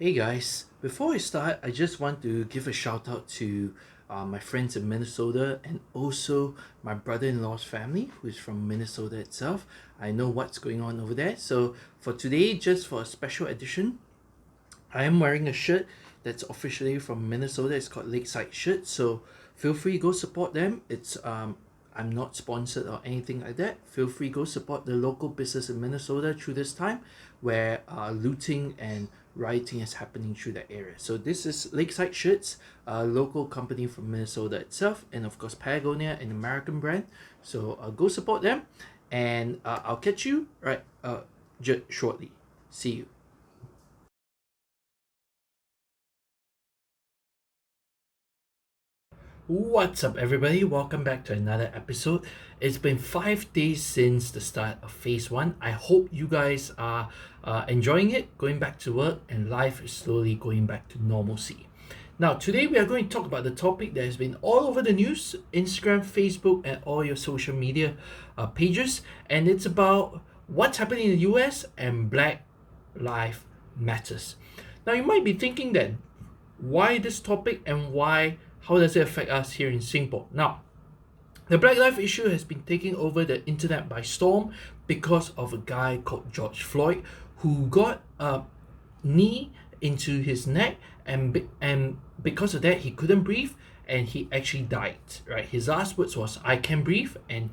Hey guys, before I start, I just want to give a shout out to my friends in Minnesota and also my brother in law's family who is from Minnesota itself. I know what's going on over there. So, for today, just for a special edition, I am wearing a shirt that's officially from Minnesota. It's called Lakeside Shirt. So, feel free go support them. I'm not sponsored or anything like that. Feel free go support the local business in Minnesota through this time where looting and rioting is happening through that area. So this is Lakeside Shirts, a local company from Minnesota itself, and of course Patagonia, an American brand. So go support them, and I'll catch you shortly. See you. What's up, everybody? Welcome back to another episode. It's been 5 days since the start of phase one. I hope you guys are enjoying it, going back to work, and life is slowly going back to normalcy. Now, today we are going to talk about the topic that has been all over the news, Instagram, Facebook, and all your social media pages, and it's about what's happening in the US and Black Lives Matters. Now, you might be thinking then, why this topic and how does it affect us here in Singapore? Now, the Black Lives issue has been taking over the internet by storm because of a guy called George Floyd who got a knee into his neck, and because of that he couldn't breathe and he actually died. Right, his last words was "I can breathe," and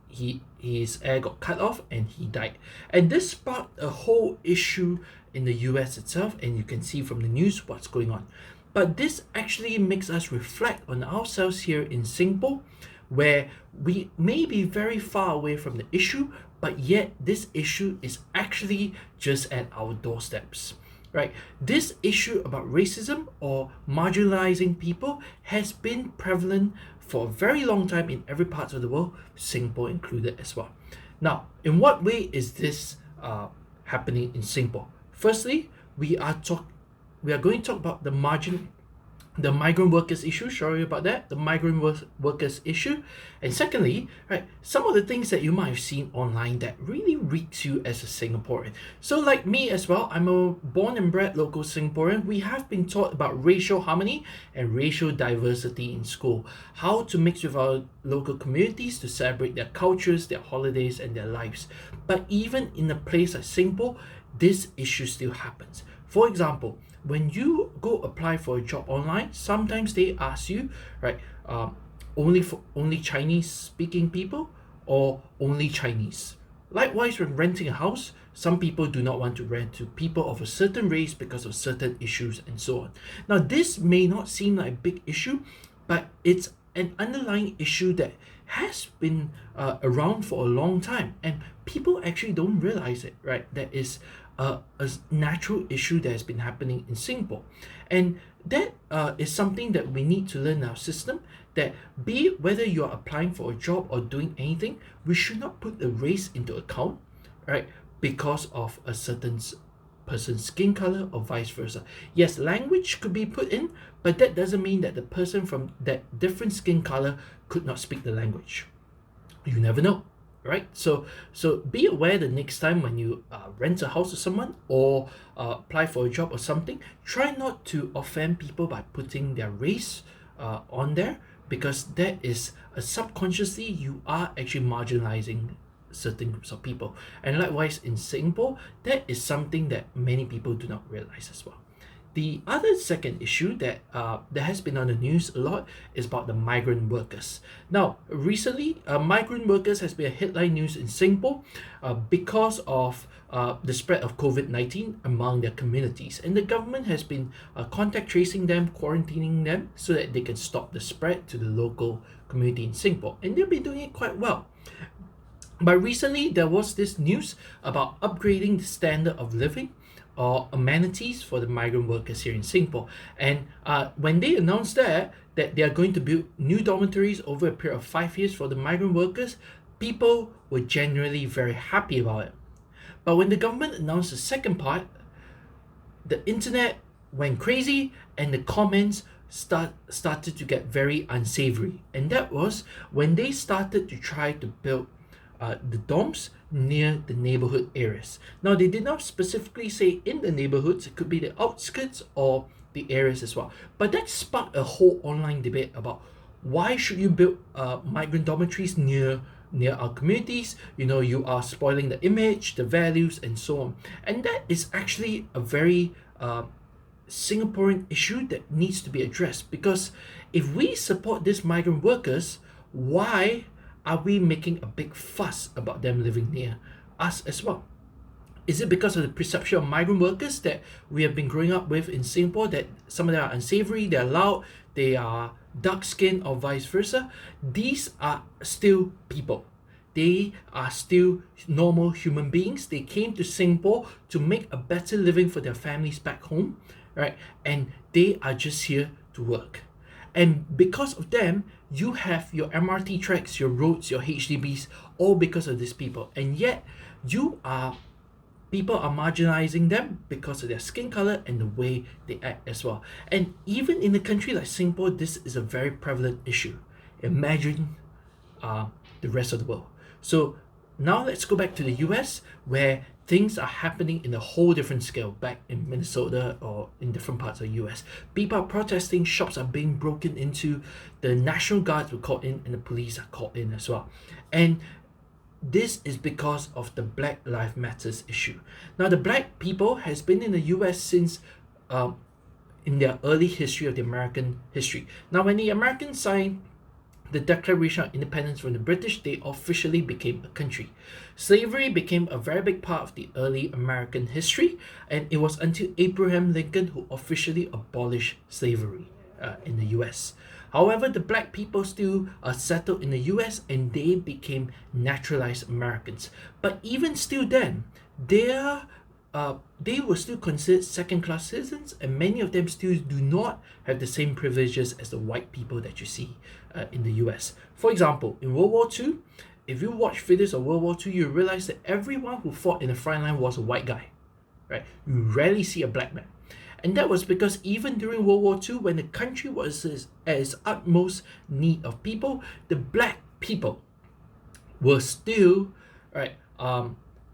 his air got cut off and he died. And this sparked a whole issue in the US itself, and you can see from the news what's going on. But this actually makes us reflect on ourselves here in Singapore, where we may be very far away from the issue, but yet this issue is actually just at our doorsteps. Right? This issue about racism or marginalizing people has been prevalent for a very long time in every part of the world, Singapore included as well. Now, in what way is this happening in Singapore? Firstly, we are going to talk about the migrant workers issue. Sorry about that. The migrant workers issue. And secondly, right, some of the things that you might have seen online that really reeks you as a Singaporean. So like me as well, I'm a born and bred local Singaporean. We have been taught about racial harmony and racial diversity in school, how to mix with our local communities to celebrate their cultures, their holidays, and their lives. But even in a place like Singapore, this issue still happens. For example, when you go apply for a job online, sometimes they ask you, right, only Chinese speaking people or only Chinese. Likewise, when renting a house, some people do not want to rent to people of a certain race because of certain issues and so on. Now, this may not seem like a big issue, but it's an underlying issue that has been around for a long time, and people actually don't realize it, right? That is a natural issue that has been happening in Singapore, and that is something that we need to learn in our system, that be it whether you are applying for a job or doing anything, we should not put the race into account, right, because of a certain person's skin color or vice versa. Yes, language could be put in, but that doesn't mean that the person from that different skin color could not speak the language. You never know, right? So be aware the next time when you rent a house to someone or apply for a job or something, try not to offend people by putting their race on there, because that is subconsciously you are actually marginalizing certain groups of people. And likewise in Singapore, that is something that many people do not realize as well. The other second issue that has been on the news a lot is about the migrant workers. Now, recently, migrant workers has been a headline news in Singapore because of the spread of COVID-19 among their communities. And the government has been contact tracing them, quarantining them so that they can stop the spread to the local community in Singapore. And they've been doing it quite well. But recently, there was this news about upgrading the standard of living or amenities for the migrant workers here in Singapore. And when they announced that they are going to build new dormitories over a period of 5 years for the migrant workers, people were generally very happy about it. But when the government announced the second part, the internet went crazy and the comments started to get very unsavory. And that was when they started to try to build the dorms near the neighborhood areas. Now, they did not specifically say in the neighborhoods, it could be the outskirts or the areas as well. But that sparked a whole online debate about why should you build migrant dormitories near our communities. You are spoiling the image, the values, and so on. And that is actually a very Singaporean issue that needs to be addressed, because if we support these migrant workers, why are we making a big fuss about them living near us as well? Is it because of the perception of migrant workers that we have been growing up with in Singapore, that some of them are unsavory, they're loud, they are dark skinned, or vice versa? These are still people. They are still normal human beings. They came to Singapore to make a better living for their families back home, right? And they are just here to work. And because of them, you have your MRT tracks, your roads, your HDBs, all because of these people. And yet, people are marginalizing them because of their skin color and the way they act as well. And even in a country like Singapore, this is a very prevalent issue. Imagine the rest of the world. So now let's go back to the US, where things are happening in a whole different scale. Back in Minnesota or in different parts of the US, people are protesting, shops are being broken into, the National Guards were called in, and the police are called in as well. And this is because of the Black Lives Matters issue. Now, the black people has been in the US since in their early history of the American history. Now, when the Americans signed the Declaration of Independence from the British, they officially became a country. Slavery became a very big part of the early American history, and it was until Abraham Lincoln who officially abolished slavery in the US. However, the black people still settled in the US, and they became naturalized Americans. But even still then, they were still considered second-class citizens, and many of them still do not have the same privileges as the white people that you see in the US. For example, in World War II, if you watch videos of World War II, you realize that everyone who fought in the front line was a white guy, right? You rarely see a black man. And that was because even during World War II, when the country was at its utmost need of people, the black people were still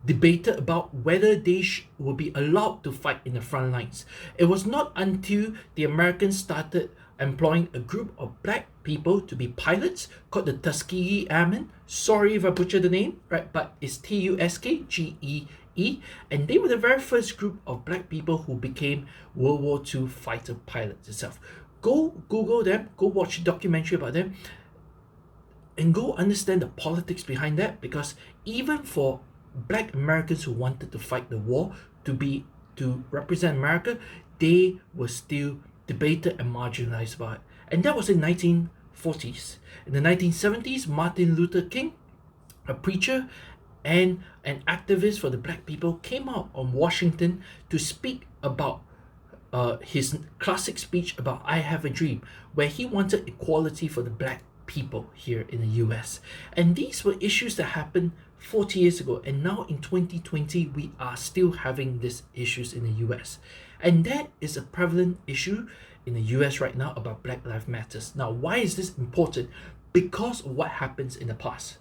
debated about whether they will be allowed to fight in the front lines. It was not until the Americans started employing a group of black people to be pilots called the Tuskegee Airmen. Sorry if I butchered the name, right? But it's Tuskegee, and they were the very first group of black people who became World War II fighter pilots itself. Go Google them, go watch a documentary about them, and go understand the politics behind that, because even for black Americans who wanted to fight the war to represent America, they were still debated and marginalized about it. And that was in 1940s. In the 1970s, Martin Luther King, a preacher and an activist for the black people, came out on Washington to speak about his classic speech about I Have a Dream, where he wanted equality for the black people here in the US. And these were issues that happened 40 years ago, and now in 2020 we are still having these issues in the US. And that is a prevalent issue in the US right now about Black Lives Matters. Now, why is this important? Because of what happens in the past.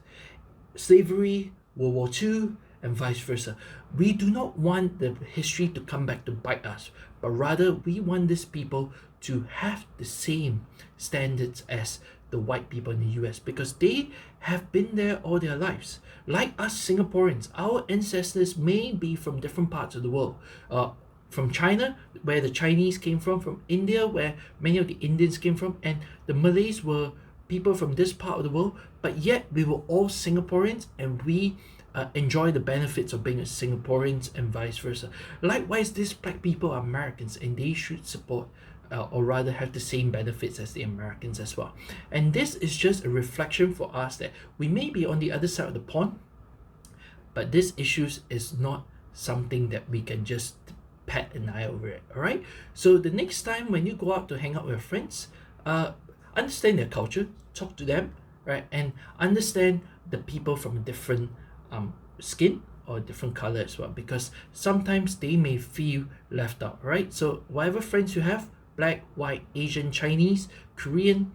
Slavery, World War II, and vice versa. We do not want the history to come back to bite us, but rather we want these people to have the same standards as the white people in the US, because they have been there all their lives. Like us Singaporeans, our ancestors may be from different parts of the world. From China, where the Chinese came from India, where many of the Indians came from, and the Malays were people from this part of the world, but yet we were all Singaporeans, and we enjoy the benefits of being a Singaporeans and vice versa. Likewise, these black people are Americans, and they should support or rather have the same benefits as the Americans as well. And this is just a reflection for us that we may be on the other side of the pond, but this issues is not something that we can just pat an eye over it. All right, so the next time when you go out to hang out with your friends, understand their culture, talk to them, right, and understand the people from a different skin or different color as well, because sometimes they may feel left out. Right, so whatever friends you have, black, white, Asian, Chinese, Korean,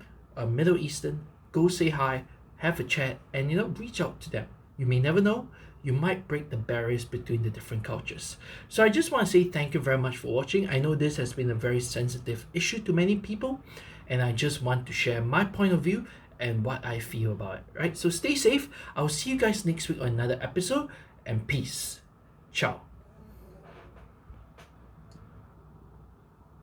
Middle Eastern, go say hi, have a chat, and reach out to them. You may never know. You might break the barriers between the different cultures. So I just want to say thank you very much for watching. I know this has been a very sensitive issue to many people, and I just want to share my point of view and what I feel about it, right? So stay safe. I'll see you guys next week on another episode, and peace. Ciao.